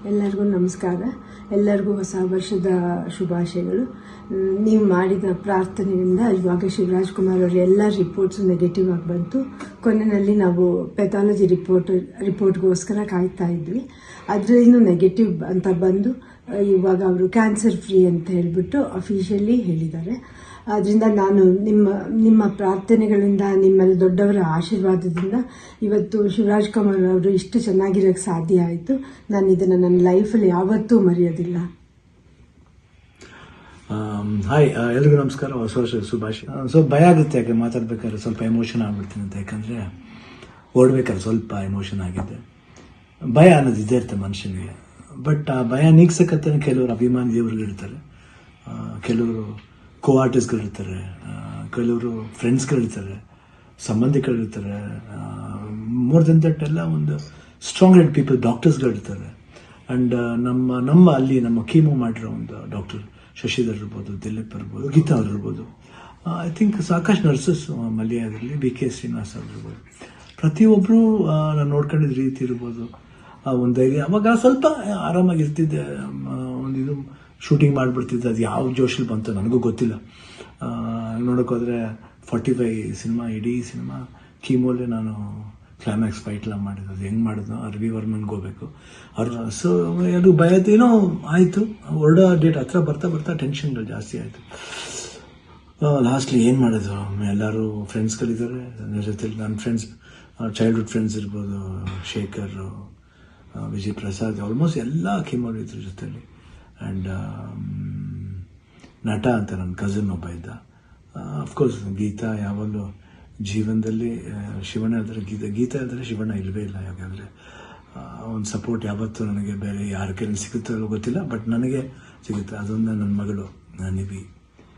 ಎಲ್ಲರಿಗೂ ನಮಸ್ಕಾರ. ಎಲ್ಲರಿಗೂ ಹೊಸ ವರ್ಷದ ಶುಭಾಶಯಗಳು. ನೀವು ಮಾಡಿದ ಪ್ರಾರ್ಥನೆಯಿಂದ ಇವಾಗ ಶಿವರಾಜ್ ಕುಮಾರ್ ಅವರ ಎಲ್ಲ ರಿಪೋರ್ಟ್ಸ್ ನೆಗೆಟಿವ್ ಆಗಿ ಬಂತು. ಕೊನೆಯಲ್ಲಿ ನಾವು ಪೆಥಾಲಜಿ ರಿಪೋರ್ಟ್ಗೋಸ್ಕರ ಕಾಯ್ತಾ ಇದ್ವಿ. ಅದರಲ್ಲೂ ನೆಗೆಟಿವ್ ಅಂತ ಬಂದು ಇವಾಗ ಅವರು ಕ್ಯಾನ್ಸರ್ ಫ್ರೀ ಅಂತ ಹೇಳಿಬಿಟ್ಟು ಅಫಿಷಿಯಲಿ ಹೇಳಿದ್ದಾರೆ. ಆದ್ದರಿಂದ ನಾನು ನಿಮ್ಮ ಪ್ರಾರ್ಥನೆಗಳಿಂದ, ನಿಮ್ಮಲ್ಲಿ ದೊಡ್ಡವರ ಆಶೀರ್ವಾದದಿಂದ ಇವತ್ತು ಶಿವರಾಜ್ ಕುಮಾರ್ ಅವರು ಇಷ್ಟು ಚೆನ್ನಾಗಿರೋಕ್ಕೆ ಸಾಧ್ಯ ಆಯಿತು. ನಾನು ಇದನ್ನು ನನ್ನ ಲೈಫಲ್ಲಿ ಯಾವತ್ತೂ ಮರೆಯೋದಿಲ್ಲ. ಹಾಯ್, ಎಲ್ರಿಗೂ ನಮಸ್ಕಾರ, ಹೊಸ ವರ್ಷದ ಶುಭಾಶಯ. ಸ್ವಲ್ಪ ಭಯ ಆಗುತ್ತೆ, ಯಾಕೆ ಮಾತಾಡ್ಬೇಕಾದ್ರೆ ಸ್ವಲ್ಪ ಎಮೋಷನ್ ಆಗ್ಬಿಡ್ತೀನಿ ಅಂತ. ಯಾಕಂದರೆ ಓಡ್ಬೇಕಾದ್ರೆ ಸ್ವಲ್ಪ ಎಮೋಷನ್ ಆಗಿದೆ. ಭಯ ಅನ್ನೋದು ಇದ್ದೇ ಇರುತ್ತೆ ಮನುಷ್ಯನಿಗೆ. ಬಟ್ ಆ ಭಯ ನೀಗ್ಸಕ್ಕಂತಾನೆ ಕೆಲವರು ಅಭಿಮಾನಿ ದೇವರುಗಳಿರ್ತಾರೆ, ಕೆಲವರು ಆರ್ಟಿಸ್ಟ್ಗಳಿರ್ತಾರೆ, ಕೆಲವರು ಫ್ರೆಂಡ್ಸ್ಗಳಿರ್ತಾರೆ, ಸಂಬಂಧಿಕರಿರ್ತಾರೆ. ಮೋರ್ ದೆನ್ ದಟ್ ಎಲ್ಲ ಒಂದು ಸ್ಟ್ರಾಂಗ್ ಹೆಡ್ ಪೀಪಲ್, ಡಾಕ್ಟರ್ಸ್ಗಳಿರ್ತಾರೆ. ಆ್ಯಂಡ್ ನಮ್ಮ ಅಲ್ಲಿ ನಮ್ಮ ಕೀಮೋ ಮಾಡಿರೋ ಒಂದು ಡಾಕ್ಟರ್ ಶಶಿಧರ್ ಇರ್ಬೋದು, ದಿಲೀಪ್ ಇರ್ಬೋದು, ಗೀತಾ ಅವ್ರು ಇರ್ಬೋದು, ಐ ಥಿಂಕ್ ಸಾಕಷ್ಟು ನರ್ಸಸ್ ಮಲ್ಯಾದಲ್ಲಿ BK ಶ್ರೀನಿವಾಸ್ ಅವ್ರು ಇರ್ಬೋದು. ಪ್ರತಿಯೊಬ್ಬರು ನಾನು ನೋಡ್ಕೊಂಡಿದ್ದ ರೀತಿ ಇರ್ಬೋದು, ಒಂದು ಅವಾಗ ಸ್ವಲ್ಪ ಆರಾಮಾಗಿರ್ತಿದ್ದೆ. ಒಂದಿದು ಶೂಟಿಂಗ್ ಮಾಡಿಬಿಡ್ತಿದ್ದೆ. ಅದು ಯಾವ ಜೋಶಲ್ಲಿ ಬಂತು ನನಗೂ ಗೊತ್ತಿಲ್ಲ. ನೋಡೋಕ್ಕೋದ್ರೆ 45 ಸಿನಿಮಾ, ಇಡೀ ಸಿನಿಮಾ ಕೀಮೋಲೆ ನಾನು ಕ್ಲೈಮ್ಯಾಕ್ಸ್ ಫೈಟ್ಲ ಮಾಡಿದ್ದು. ಅದು ಹೆಂಗೆ ಮಾಡಿದ್ನೋ ರವಿ ವರ್ಮನ್ಗೆ ಹೋಗ್ಬೇಕು ಅವ್ರು. ಸೊ ಅದು ಭಯದೇನೋ ಆಯಿತು. ಹೊರಡೋ ಡೇಟ್ ಹತ್ರ ಬರ್ತಾ ಟೆನ್ಷನ್ಗಳು ಜಾಸ್ತಿ ಆಯಿತು. ಲಾಸ್ಟ್ಲಿ ಏನು ಮಾಡೋದು, ಎಲ್ಲರೂ ಫ್ರೆಂಡ್ಸ್ಗಳಿದ್ದಾರೆ ನನ್ನ ಜೊತೆಲಿ. ನನ್ನ ಫ್ರೆಂಡ್ಸ್, ಚೈಲ್ಡ್ಹುಡ್ ಫ್ರೆಂಡ್ಸ್ ಇರ್ಬೋದು, ಶೇಖರ್, ವಿಜಯ್ ಪ್ರಸಾದ್, ಆಲ್ಮೋಸ್ಟ್ ಎಲ್ಲ ಕೀಮೋಲ್ ಇದ್ರ ಜೊತೆಲಿ. ಆ್ಯಂಡ್ ನಟ ಅಂತ ನನ್ನ ಕಸಿನ್ ಒಬ್ಬ ಇದ್ದ. ಅಫ್ಕೋರ್ಸ್ ಗೀತಾ ಯಾವಾಗಲೂ ಜೀವನದಲ್ಲಿ ಶಿವಣ್ಣ ಇದ್ದರೆ ಗೀತಾ ಇದ್ದರೆ ಶಿವಣ್ಣ ಇಲ್ಲವೇ ಇಲ್ಲ. ಯಾಕಂದರೆ ಒಂದು ಸಪೋರ್ಟ್ ಯಾವತ್ತೂ ನನಗೆ ಬೇರೆ ಯಾರ ಕೈಯಲ್ಲಿ ಸಿಗುತ್ತೋ ಗೊತ್ತಿಲ್ಲ, ಬಟ್ ನನಗೆ ಸಿಗುತ್ತೆ. ಅದೊಂದು ನನ್ನ ಮಗಳು ನಿಧಿ.